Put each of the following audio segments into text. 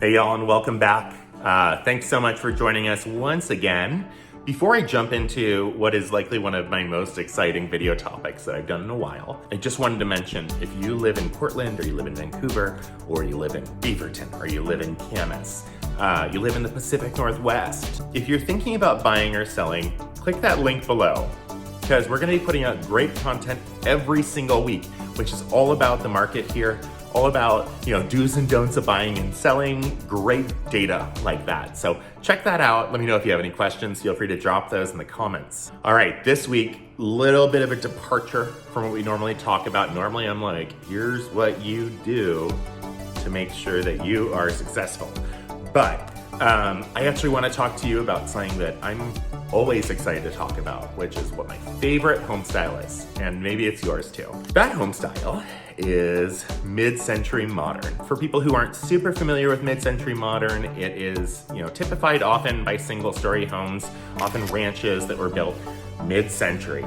Hey y'all, and welcome back. Thanks so much for joining us once again. Before I jump into what is likely one of my most exciting video topics that I've done in a while, I just wanted to mention, if you live in Portland, or you live in Vancouver, or you live in Beaverton, or you live in Camas, you live in the Pacific Northwest, if you're thinking about buying or selling, click that link below, because we're gonna be putting out great content every single week, which is all about the market here, all about, do's and don'ts of buying and selling, great data like that. So check that out. Let me know if you have any questions. Feel free to drop those in the comments. All right, this week, little bit of a departure from what we normally talk about. Normally I'm like, here's what you do to make sure that you are successful. But I actually want to talk to you about something that I'm always excited to talk about, which is what my favorite home style is, and maybe it's yours too. That home style is mid-century modern. For people who aren't super familiar with mid-century modern, it is, typified often by single-story homes, often ranches that were built mid-century,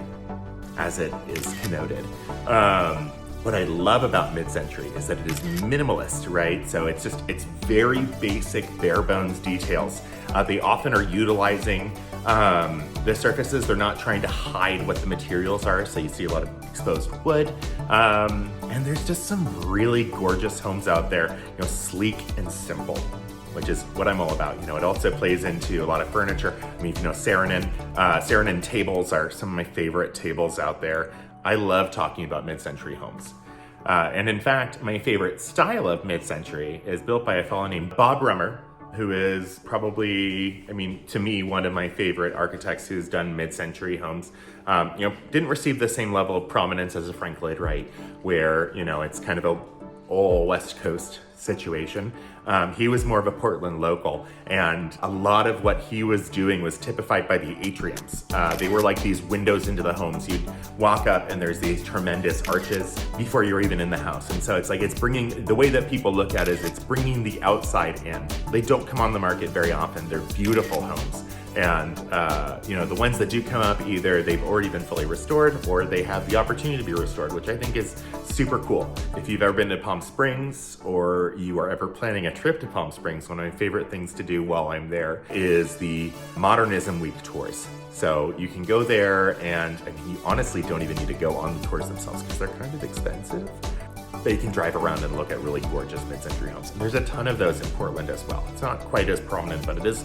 as it is connoted. What I love about mid-century is that it is minimalist, right? So it's very basic, bare bones details. They often are utilizing the surfaces. They're not trying to hide what the materials are. So you see a lot of exposed wood. And there's just some really gorgeous homes out there, sleek and simple, which is what I'm all about. It also plays into a lot of furniture. I mean, Saarinen tables are some of my favorite tables out there. I love talking about mid-century homes. And in fact, my favorite style of mid-century is built by a fellow named Bob Rummer, who is probably, to me, one of my favorite architects who's done mid-century homes. Didn't receive the same level of prominence as a Frank Lloyd Wright, where, it's kind of a all West Coast situation. He was more of a Portland local, and a lot of what he was doing was typified by the atriums. They were like these windows into the homes. You'd walk up and there's these tremendous arches before you're even in the house. And so it's bringing, the way that people look at it is it's bringing the outside in. They don't come on the market very often. They're beautiful homes. And, the ones that do come up, either they've already been fully restored or they have the opportunity to be restored, which I think is super cool. If you've ever been to Palm Springs or you are ever planning a trip to Palm Springs, one of my favorite things to do while I'm there is the Modernism Week tours. So you can go there and you honestly don't even need to go on the tours themselves because they're kind of expensive. But you can drive around and look at really gorgeous mid-century homes. And there's a ton of those in Portland as well. It's not quite as prominent, but it is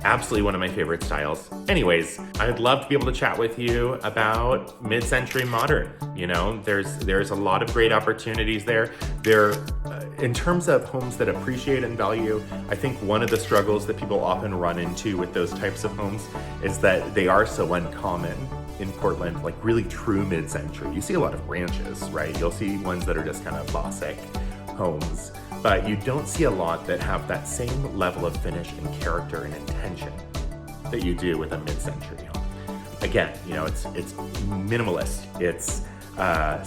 absolutely one of my favorite styles. Anyways, I'd love to be able to chat with you about mid-century modern. There's a lot of great opportunities there. In terms of homes that appreciate and value, I think one of the struggles that people often run into with those types of homes is that they are so uncommon in Portland, like really true mid-century. You see a lot of ranches, right? You'll see ones that are just kind of classic homes, but you don't see a lot that have that same level of finish and character and intention that you do with a mid-century home. Again, it's minimalist. It's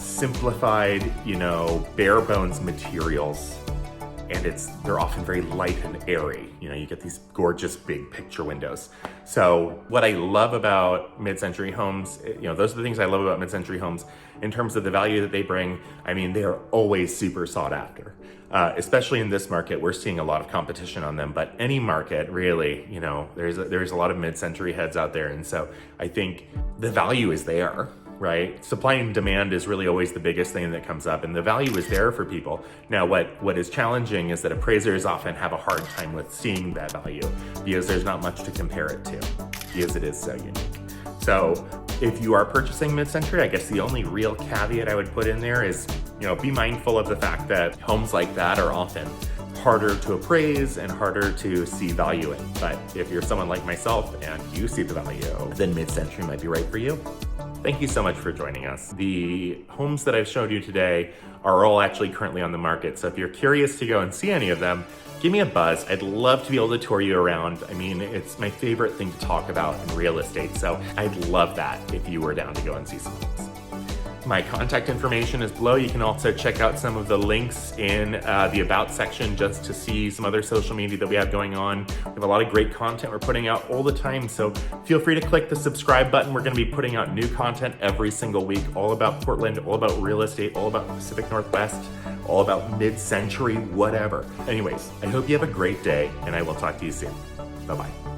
simplified, bare bones materials, and they're often very light and airy. You get these gorgeous big picture windows. So what I love about mid-century homes, those are the things I love about mid-century homes in terms of the value that they bring. They are always super sought after. Especially in this market, we're seeing a lot of competition on them, but any market really, there's a lot of mid-century heads out there. And so I think the value is there. Right? Supply and demand is really always the biggest thing that comes up, and the value is there for people. Now, what is challenging is that appraisers often have a hard time with seeing that value because there's not much to compare it to because it is so unique. So if you are purchasing mid-century, I guess the only real caveat I would put in there is, be mindful of the fact that homes like that are often harder to appraise and harder to see value in. But if you're someone like myself and you see the value, then mid-century might be right for you. Thank you so much for joining us. The homes that I've showed you today are all actually currently on the market. So if you're curious to go and see any of them, give me a buzz. I'd love to be able to tour you around. It's my favorite thing to talk about in real estate. So I'd love that if you were down to go and see some homes. My contact information is below. You can also check out some of the links in the About section just to see some other social media that we have going on. We have a lot of great content we're putting out all the time, so feel free to click the subscribe button. We're gonna be putting out new content every single week, all about Portland, all about real estate, all about the Pacific Northwest. all about mid-century, whatever. Anyways, I hope you have a great day, and I will talk to you soon. Bye-bye.